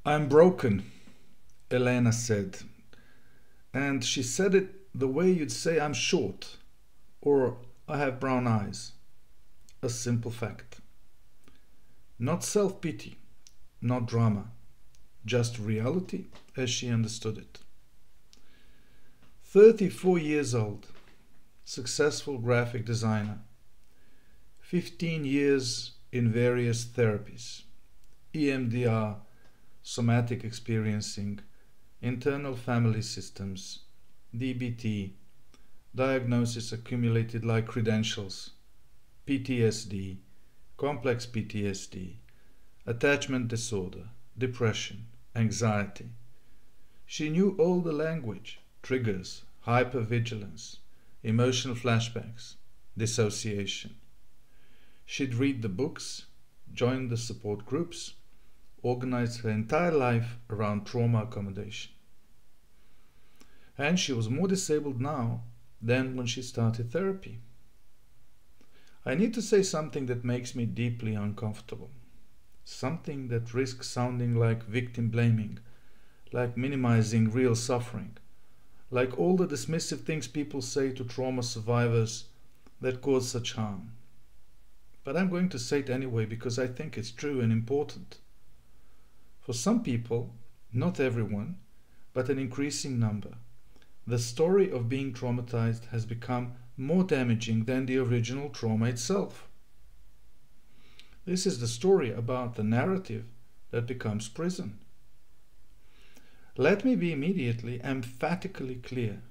"I'm broken," Elena said, and she said it the way you'd say I'm short or I have brown eyes. A simple fact. Not self-pity, not drama, just reality as she understood it. 34 years old, successful graphic designer, 15 years in various therapies, EMDR, somatic experiencing, internal family systems, DBT, diagnosis accumulated like credentials, PTSD, complex PTSD, attachment disorder, depression, anxiety. She knew all the language, triggers, hypervigilance, emotional flashbacks, dissociation. She'd read the books, joined the support groups, organized her entire life around trauma accommodation. And she was more disabled now than when she started therapy. I need to say something that makes me deeply uncomfortable. Something that risks sounding like victim blaming, like minimizing real suffering, like all the dismissive things people say to trauma survivors that cause such harm. But I'm going to say it anyway because I think it's true and important. For some people, not everyone, but an increasing number, the story of being traumatized has become more damaging than the original trauma itself. This is the story about the narrative that becomes prison. Let me be immediately emphatically clear.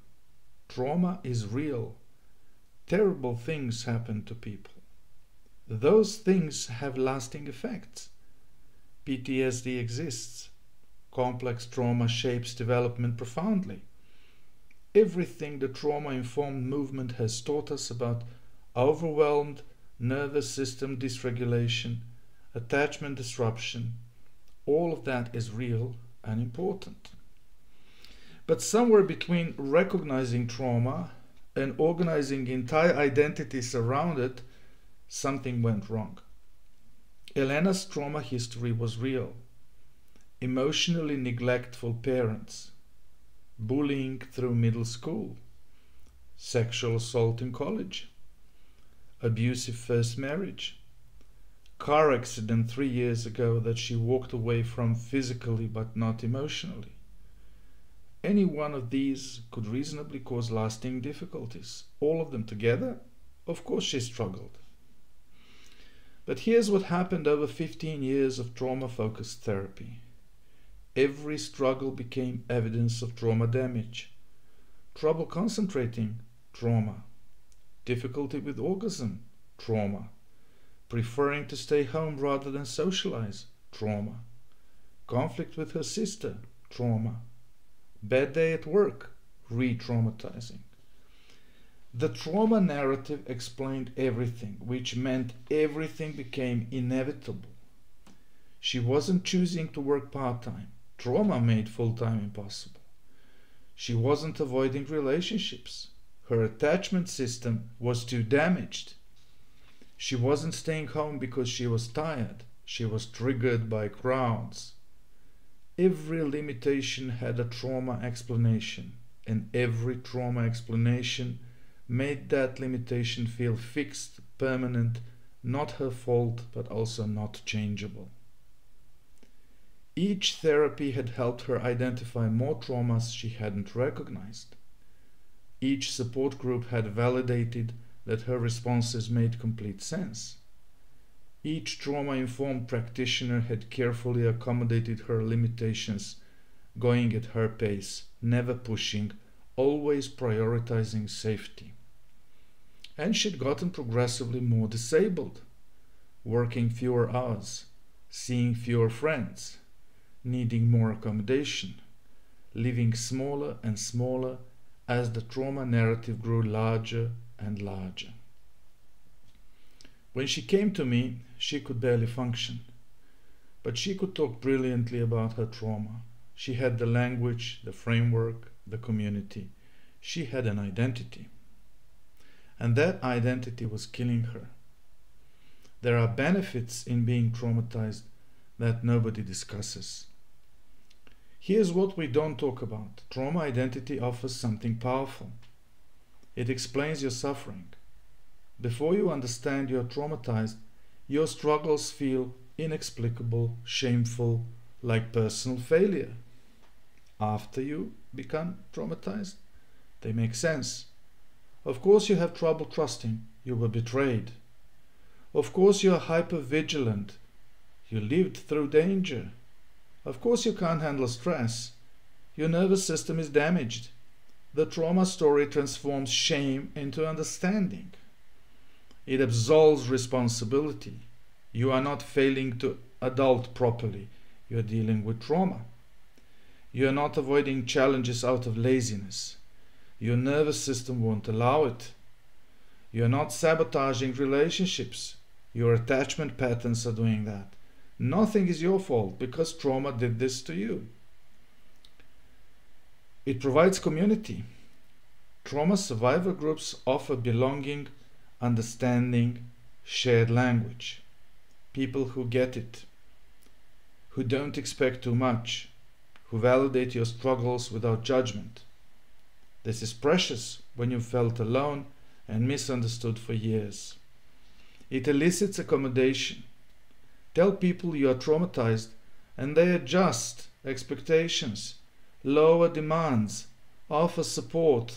Trauma is real. Terrible things happen to people. Those things have lasting effects. PTSD exists. Complex trauma shapes development profoundly. Everything the trauma-informed movement has taught us about overwhelmed nervous system dysregulation, attachment disruption, all of that is real and important. But somewhere between recognizing trauma and organizing entire identities around it, something went wrong. Elena's trauma history was real. Emotionally neglectful parents, bullying through middle school, sexual assault in college, abusive first marriage, car accident 3 years ago that she walked away from physically but not emotionally. Any one of these could reasonably cause lasting difficulties. All of them together, of course she struggled. But here's what happened over 15 years of trauma-focused therapy. Every struggle became evidence of trauma damage. Trouble concentrating, trauma. Difficulty with orgasm, trauma. Preferring to stay home rather than socialize, trauma. Conflict with her sister, trauma. Bad day at work, re-traumatizing. The trauma narrative explained everything, which meant everything became inevitable. She wasn't choosing to work part-time. Trauma made full-time impossible. She wasn't avoiding relationships. Her attachment system was too damaged. She wasn't staying home because she was tired. She was triggered by crowds. Every limitation had a trauma explanation, and every trauma explanation made that limitation feel fixed, permanent, not her fault, but also not changeable. Each therapy had helped her identify more traumas she hadn't recognized. Each support group had validated that her responses made complete sense. Each trauma-informed practitioner had carefully accommodated her limitations, going at her pace, never pushing, always prioritizing safety. And she'd gotten progressively more disabled, working fewer hours, seeing fewer friends, needing more accommodation, living smaller and smaller as the trauma narrative grew larger and larger. When she came to me, she could barely function, but she could talk brilliantly about her trauma. She had the language, the framework, the community. She had an identity. And that identity was killing her. There are benefits in being traumatized that nobody discusses. Here's what we don't talk about. Trauma identity offers something powerful. It explains your suffering. Before you understand you're traumatized, your struggles feel inexplicable, shameful, like personal failure. After you become traumatized, they make sense. Of course you have trouble trusting. You were betrayed. Of course you are hyper-vigilant. You lived through danger. Of course you can't handle stress. Your nervous system is damaged. The trauma story transforms shame into understanding. It absolves responsibility. You are not failing to adult properly. You are dealing with trauma. You are not avoiding challenges out of laziness. Your nervous system won't allow it. You are not sabotaging relationships. Your attachment patterns are doing that. Nothing is your fault because trauma did this to you. It provides community. Trauma survivor groups offer belonging, understanding, shared language. People who get it, who don't expect too much, who validate your struggles without judgment. This is precious when you felt alone and misunderstood for years. It elicits accommodation. Tell people you are traumatized and they adjust expectations, lower demands, offer support,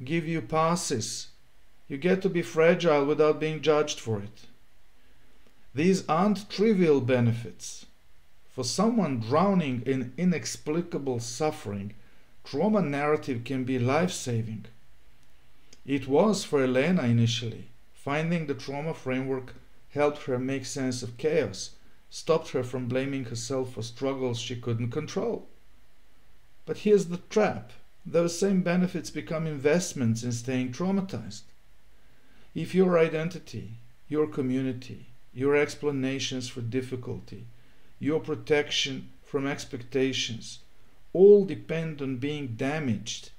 give you passes. You get to be fragile without being judged for it. These aren't trivial benefits. For someone drowning in inexplicable suffering, trauma narrative can be life-saving. It was for Elena initially. Finding the trauma framework helped her make sense of chaos, stopped her from blaming herself for struggles she couldn't control. But here's the trap. Those same benefits become investments in staying traumatized. If your identity, your community, your explanations for difficulty, your protection from expectations, all depend on being damaged,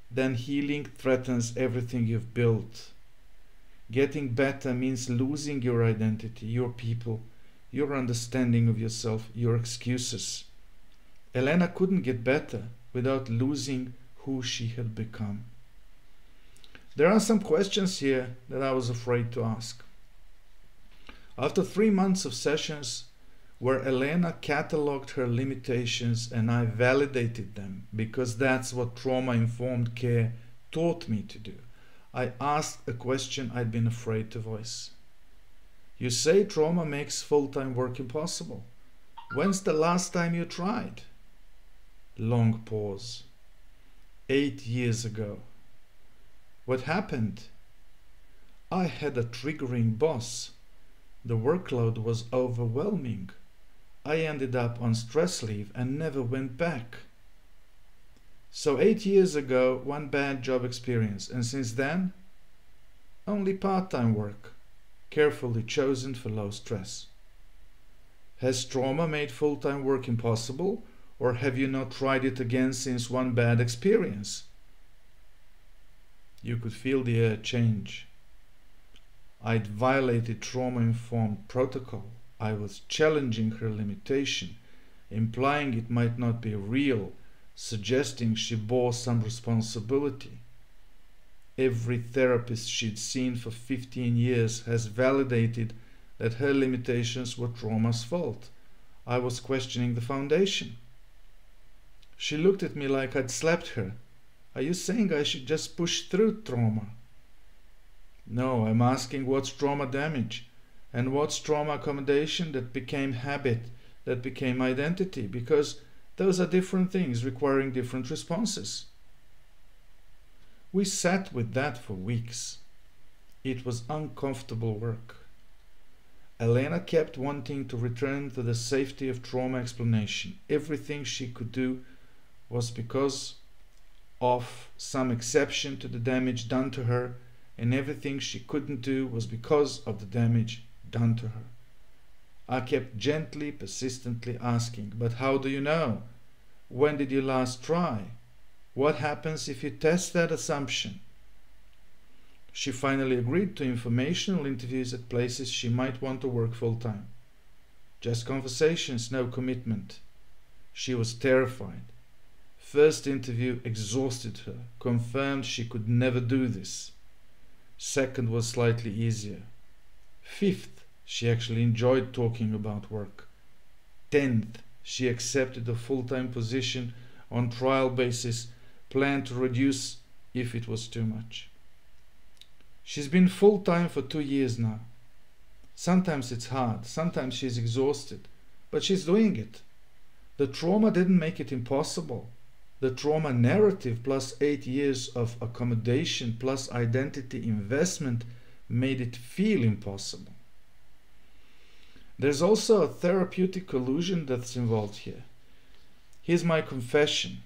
then healing threatens everything you've built. Getting better means losing your identity, your people, your understanding of yourself, your excuses. Elena couldn't get better without losing who she had become. There are some questions here that I was afraid to ask. After 3 months of sessions where Elena cataloged her limitations and I validated them because that's what trauma-informed care taught me to do, I asked a question I'd been afraid to voice. You say trauma makes full-time work impossible. When's the last time you tried? Long pause. 8 years ago. What happened? I had a triggering boss. The workload was overwhelming. I ended up on stress leave and never went back. So 8 years ago, one bad job experience, and since then, only part-time work, carefully chosen for low stress. Has trauma made full-time work impossible, or have you not tried it again since one bad experience? You could feel the air change. I'd violated trauma-informed protocol. I was challenging her limitation, implying it might not be real, suggesting she bore some responsibility. Every therapist she'd seen for 15 years has validated that her limitations were trauma's fault. I was questioning the foundation. She looked at me like I'd slapped her. Are you saying I should just push through trauma? No, I'm asking what's trauma damage and what's trauma accommodation that became habit, that became identity, because those are different things requiring different responses. We sat with that for weeks. It was uncomfortable work. Elena kept wanting to return to the safety of trauma explanation. Everything she could do was because of some exception to the damage done to her, and everything she couldn't do was because of the damage done to her. I kept gently, persistently asking, but how do you know? When did you last try? What happens if you test that assumption? She finally agreed to informational interviews at places she might want to work full-time. Just conversations, no commitment. She was terrified. First interview exhausted her, confirmed she could never do this. Second was slightly easier. Fifth, she actually enjoyed talking about work. 10th, she accepted a full-time position on trial basis, planned to reduce if it was too much. She's been full-time for 2 years now. Sometimes it's hard, sometimes she's exhausted, but she's doing it. The trauma didn't make it impossible. The trauma narrative plus 8 years of accommodation plus identity investment made it feel impossible. There's also a therapeutic collusion that's involved here. Here's my confession.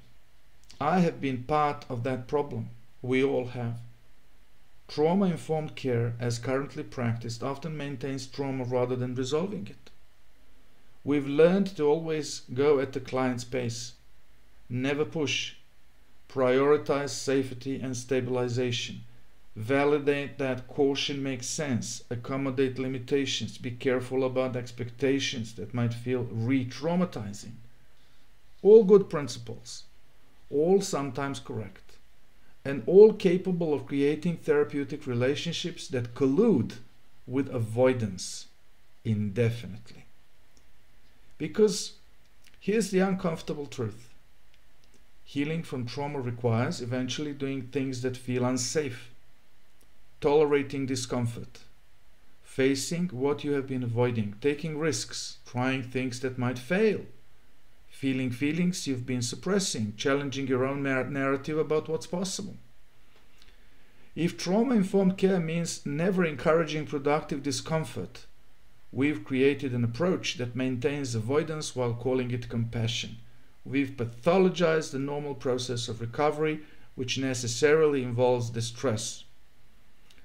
I have been part of that problem. We all have. Trauma-informed care, as currently practiced, often maintains trauma rather than resolving it. We've learned to always go at the client's pace, never push, prioritize safety and stabilization, validate that caution makes sense, accommodate limitations, be careful about expectations that might feel re-traumatizing. All good principles, all sometimes correct, and all capable of creating therapeutic relationships that collude with avoidance indefinitely. Because here's the uncomfortable truth. Healing from trauma requires eventually doing things that feel unsafe, tolerating discomfort, facing what you have been avoiding, taking risks, trying things that might fail, feeling feelings you've been suppressing, challenging your own narrative about what's possible. If trauma-informed care means never encouraging productive discomfort, we've created an approach that maintains avoidance while calling it compassion. We've pathologized the normal process of recovery, which necessarily involves distress.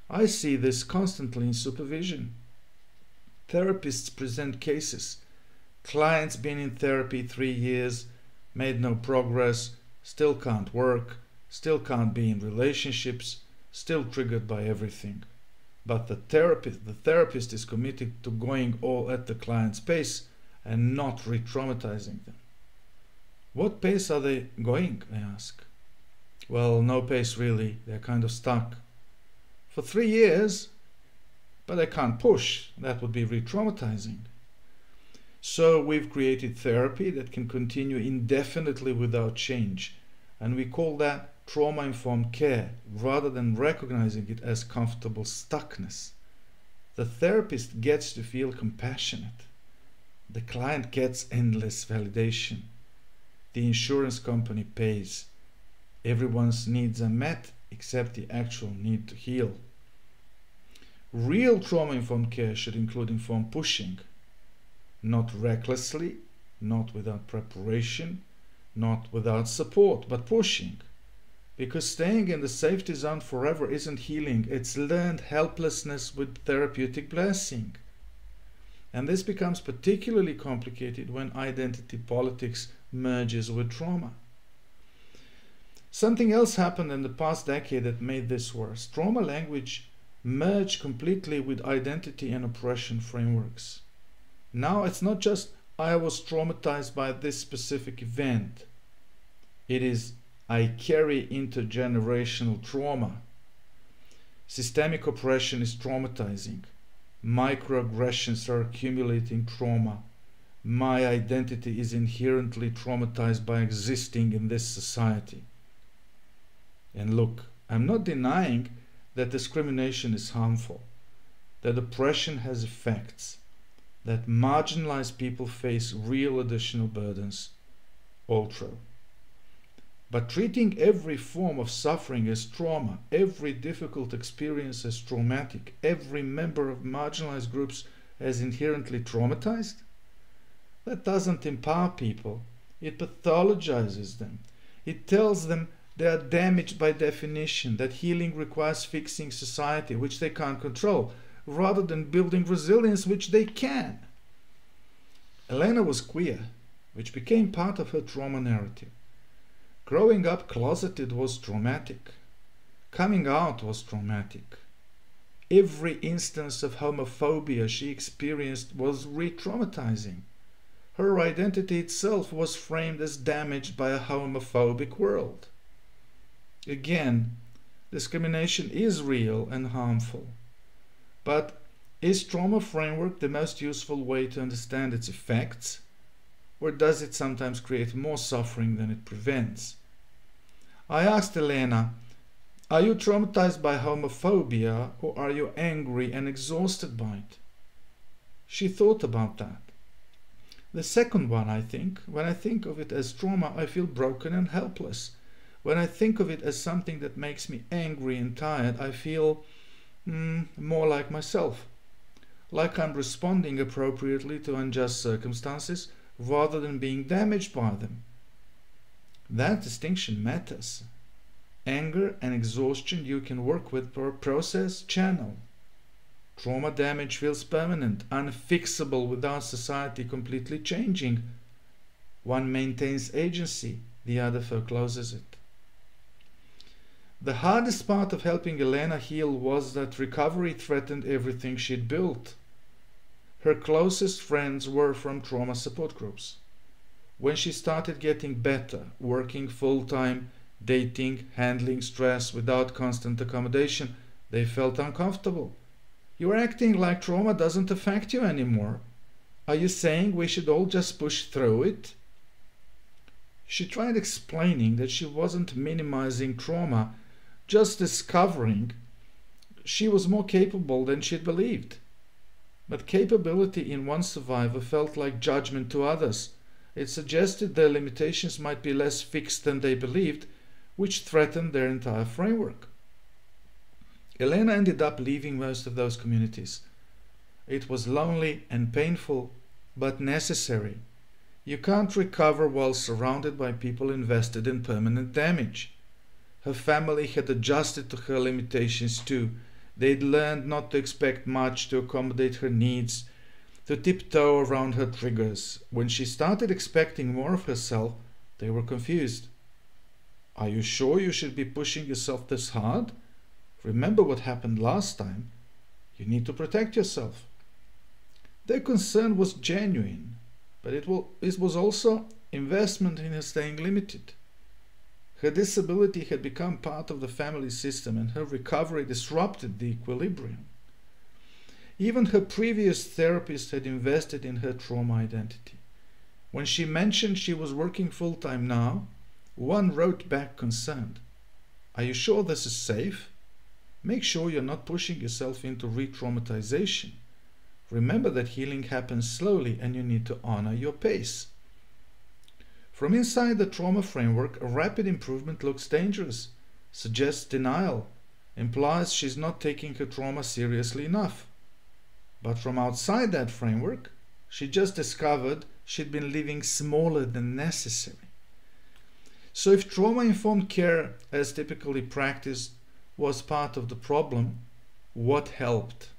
I see this constantly in supervision. Therapists present cases. Clients been in therapy 3 years, made no progress, still can't work, still can't be in relationships, still triggered by everything. But the therapist is committed to going all at the client's pace and not re-traumatizing them. What pace are they going? I ask. Well, no pace really. They're kind of stuck. For 3 years, but they can't push. That would be re-traumatizing. So we've created therapy that can continue indefinitely without change, and we call that trauma-informed care rather than recognizing it as comfortable stuckness. The therapist gets to feel compassionate. The client gets endless validation. The insurance company pays. Everyone's needs are met except the actual need to heal. Real trauma-informed care should include informed pushing. Not recklessly, not without preparation, not without support, but pushing. Because staying in the safety zone forever isn't healing, it's learned helplessness with therapeutic blessing. And this becomes particularly complicated when identity politics merges with trauma. Something else happened in the past decade that made this worse. Trauma language merged completely with identity and oppression frameworks. Now it's not just I was traumatized by this specific event. It is I carry intergenerational trauma. Systemic oppression is traumatizing. Microaggressions are accumulating trauma. My identity is inherently traumatized by existing in this society. And look, I'm not denying that discrimination is harmful, that oppression has effects, that marginalized people face real additional burdens. All true. But treating every form of suffering as trauma, every difficult experience as traumatic, every member of marginalized groups as inherently traumatized, that doesn't empower people. It pathologizes them. It tells them they are damaged by definition, that healing requires fixing society, which they can't control, rather than building resilience, which they can. Elena was queer, which became part of her trauma narrative. Growing up closeted was traumatic. Coming out was traumatic. Every instance of homophobia she experienced was re-traumatizing. Her identity itself was framed as damaged by a homophobic world. Again, discrimination is real and harmful. But is trauma framework the most useful way to understand its effects? Or does it sometimes create more suffering than it prevents? I asked Elena, are you traumatized by homophobia or are you angry and exhausted by it? She thought about that. The second one, I think. When I think of it as trauma, I feel broken and helpless. When I think of it as something that makes me angry and tired, I feel more like myself. Like I'm responding appropriately to unjust circumstances rather than being damaged by them. That distinction matters. Anger and exhaustion you can work with per process, channel. Trauma damage feels permanent, unfixable without society completely changing. One maintains agency, the other forecloses it. The hardest part of helping Elena heal was that recovery threatened everything she'd built. Her closest friends were from trauma support groups. When she started getting better, working full-time, dating, handling stress without constant accommodation, they felt uncomfortable. You're acting like trauma doesn't affect you anymore. Are you saying we should all just push through it? She tried explaining that she wasn't minimizing trauma, just discovering she was more capable than she'd believed. But capability in one survivor felt like judgment to others. It suggested their limitations might be less fixed than they believed, which threatened their entire framework. Elena ended up leaving most of those communities. It was lonely and painful, but necessary. You can't recover while surrounded by people invested in permanent damage. Her family had adjusted to her limitations too. They'd learned not to expect much to accommodate her needs, to tiptoe around her triggers. When she started expecting more of herself, they were confused. Are you sure you should be pushing yourself this hard? Remember what happened last time. You need to protect yourself. Their concern was genuine, but it was also investment in her staying limited. Her disability had become part of the family system and her recovery disrupted the equilibrium. Even her previous therapist had invested in her trauma identity. When she mentioned she was working full-time now, one wrote back concerned, "Are you sure this is safe? Make sure you're not pushing yourself into re-traumatization. Remember that healing happens slowly and you need to honor your pace." From inside the trauma framework, a rapid improvement looks dangerous, suggests denial, implies she's not taking her trauma seriously enough. But from outside that framework, she just discovered she'd been living smaller than necessary. So if trauma-informed care, as typically practiced, was part of the problem, what helped?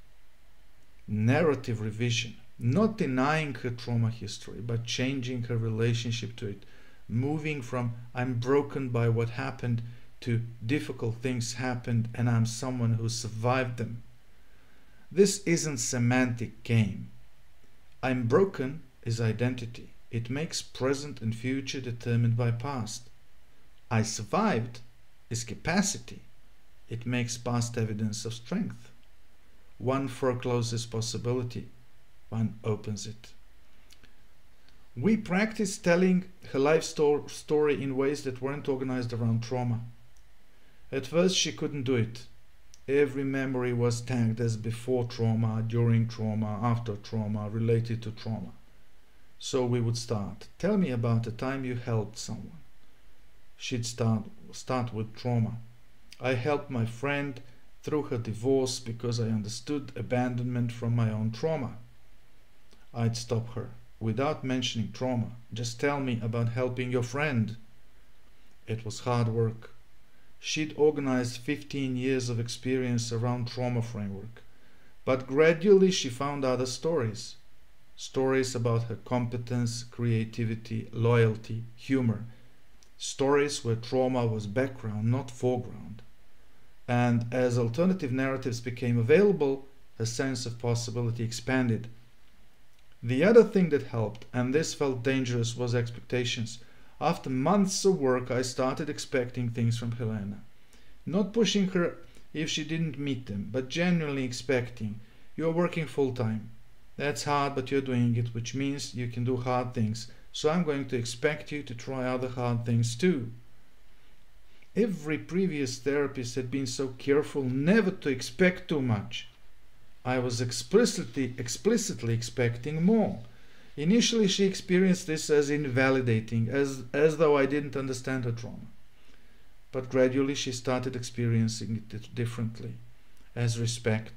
Narrative revision, not denying her trauma history, but changing her relationship to it, moving from "I'm broken by what happened" to "difficult things happened and I'm someone who survived them." This isn't semantic game. "I'm broken" is identity. It makes present and future determined by past. "I survived" is capacity. It makes past evidence of strength. One forecloses possibility, one opens it. We practiced telling her life story in ways that weren't organized around trauma. At first she couldn't do it. Every memory was tagged as before trauma, during trauma, after trauma, related to trauma. So we would start. "Tell me about a time you helped someone." She'd start with trauma. "I helped my friend through her divorce because I understood abandonment from my own trauma." I'd stop her. "Without mentioning trauma, just tell me about helping your friend." It was hard work. She'd organized 15 years of experience around trauma framework, but gradually she found other stories. Stories about her competence, creativity, loyalty, humor. Stories where trauma was background, not foreground. And as alternative narratives became available, her sense of possibility expanded. The other thing that helped, and this felt dangerous, was expectations. After months of work, I started expecting things from Helena. Not pushing her if she didn't meet them, but genuinely expecting. You're working full-time. That's hard, but you're doing it, which means you can do hard things. So I'm going to expect you to try other hard things too. Every previous therapist had been so careful never to expect too much. I was explicitly expecting more. Initially, she experienced this as invalidating, as though I didn't understand her trauma. But gradually she started experiencing it differently, as respect,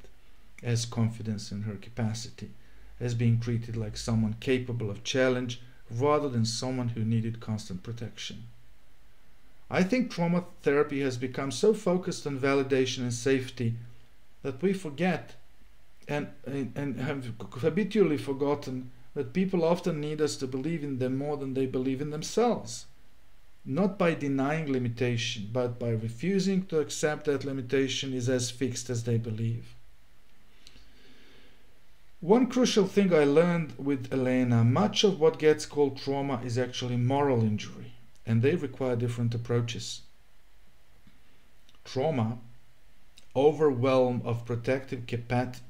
as confidence in her capacity, as being treated like someone capable of challenge rather than someone who needed constant protection. I think trauma therapy has become so focused on validation and safety that we forget and have habitually forgotten that people often need us to believe in them more than they believe in themselves. Not by denying limitation, but by refusing to accept that limitation is as fixed as they believe. One crucial thing I learned with Elena: much of what gets called trauma is actually moral injury, and they require different approaches. Trauma, overwhelm of protective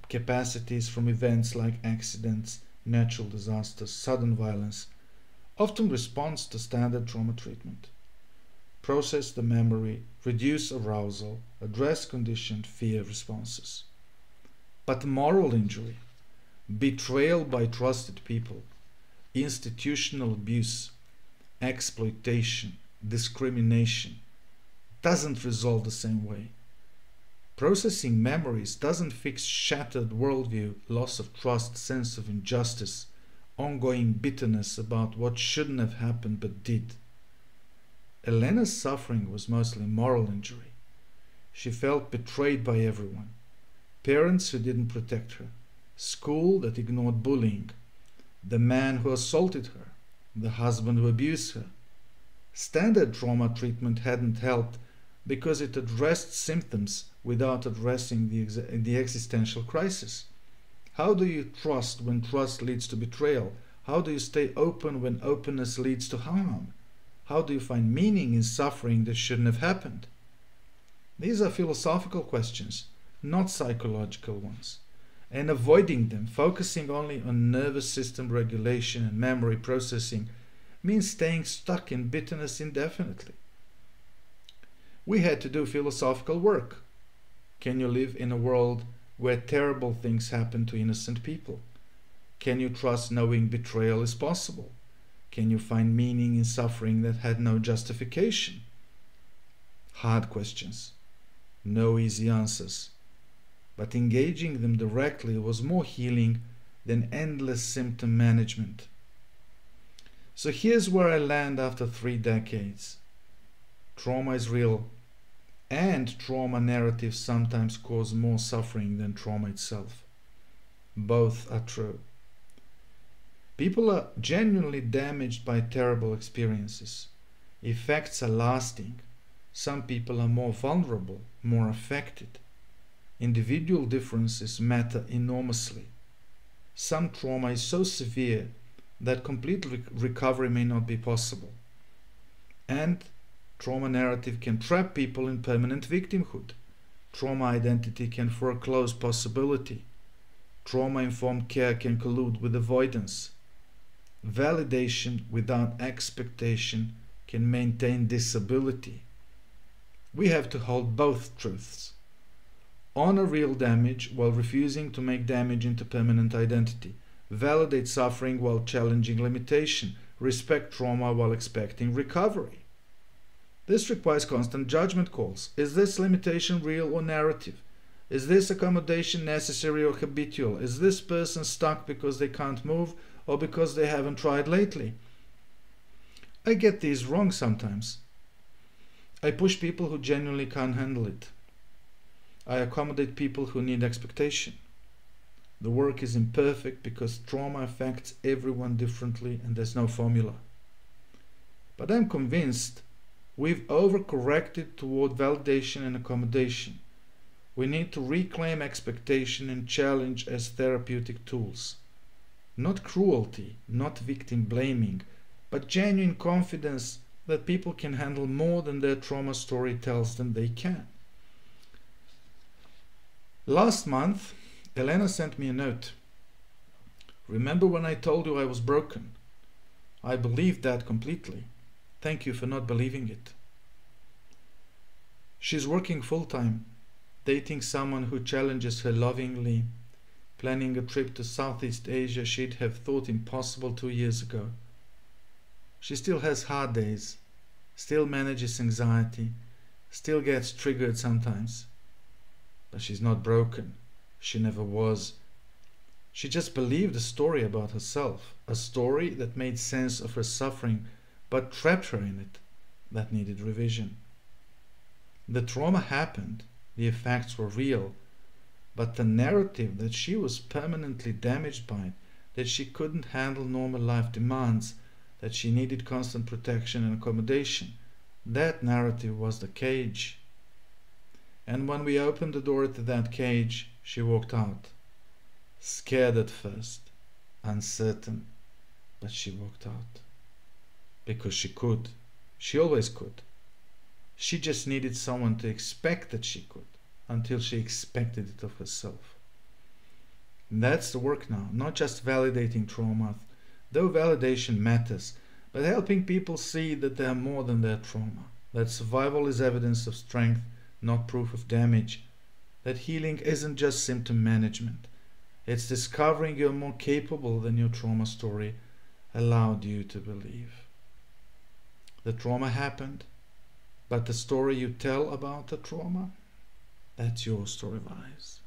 capacities from events like accidents, natural disasters, sudden violence, often responds to standard trauma treatment. Process the memory, reduce arousal, address conditioned fear responses. But moral injury, betrayal by trusted people, institutional abuse, exploitation, discrimination, doesn't resolve the same way. Processing memories doesn't fix shattered worldview, loss of trust, sense of injustice, ongoing bitterness about what shouldn't have happened but did. Elena's suffering was mostly moral injury. She felt betrayed by everyone. Parents who didn't protect her, school that ignored bullying, the man who assaulted her, the husband who abused her. Standard trauma treatment hadn't helped because it addressed symptoms without addressing the existential crisis. How do you trust when trust leads to betrayal? How do you stay open when openness leads to harm? How do you find meaning in suffering that shouldn't have happened? These are philosophical questions, not psychological ones. And avoiding them, focusing only on nervous system regulation and memory processing, means staying stuck in bitterness indefinitely. We had to do philosophical work. Can you live in a world where terrible things happen to innocent people? Can you trust knowing betrayal is possible? Can you find meaning in suffering that had no justification? Hard questions. No easy answers. But engaging them directly was more healing than endless symptom management. So here's where I land after 3 decades. Trauma is real, and trauma narratives sometimes cause more suffering than trauma itself. Both are true. People are genuinely damaged by terrible experiences. Effects are lasting. Some people are more vulnerable, more affected. Individual differences matter enormously. Some trauma is so severe that complete recovery may not be possible. And trauma narrative can trap people in permanent victimhood. Trauma identity can foreclose possibility. Trauma-informed care can collude with avoidance. Validation without expectation can maintain disability. We have to hold both truths. Honor real damage while refusing to make damage into permanent identity. Validate suffering while challenging limitation. Respect trauma while expecting recovery. This requires constant judgment calls. Is this limitation real or narrative? Is this accommodation necessary or habitual? Is this person stuck because they can't move or because they haven't tried lately? I get these wrong sometimes. I push people who genuinely can't handle it. I accommodate people who need expectation. The work is imperfect because trauma affects everyone differently and there's no formula. But I'm convinced we've overcorrected toward validation and accommodation. We need to reclaim expectation and challenge as therapeutic tools. Not cruelty, not victim blaming, but genuine confidence that people can handle more than their trauma story tells them they can. Last month, Elena sent me a note. Remember when I told you I was broken? I believed that completely. Thank you for not believing it. She's working full-time, dating someone who challenges her lovingly, planning a trip to Southeast Asia she'd have thought impossible 2 years ago. She still has hard days, still manages anxiety, still gets triggered sometimes. But she's not broken. She never was. She just believed a story about herself, a story that made sense of her suffering but trapped her in it, that needed revision. The trauma happened, the effects were real, but the narrative that she was permanently damaged by it, that she couldn't handle normal life demands, that she needed constant protection and accommodation, that narrative was the cage. And when we opened the door to that cage, she walked out. Scared at first, uncertain, but she walked out. Because she could. She always could. She just needed someone to expect that she could, until she expected it of herself. And that's the work now, not just validating trauma, though validation matters, but helping people see that they are more than their trauma, that survival is evidence of strength, not proof of damage, that healing isn't just symptom management. It's discovering you're more capable than your trauma story allowed you to believe. The trauma happened, but the story you tell about the trauma, that's your story, Vice.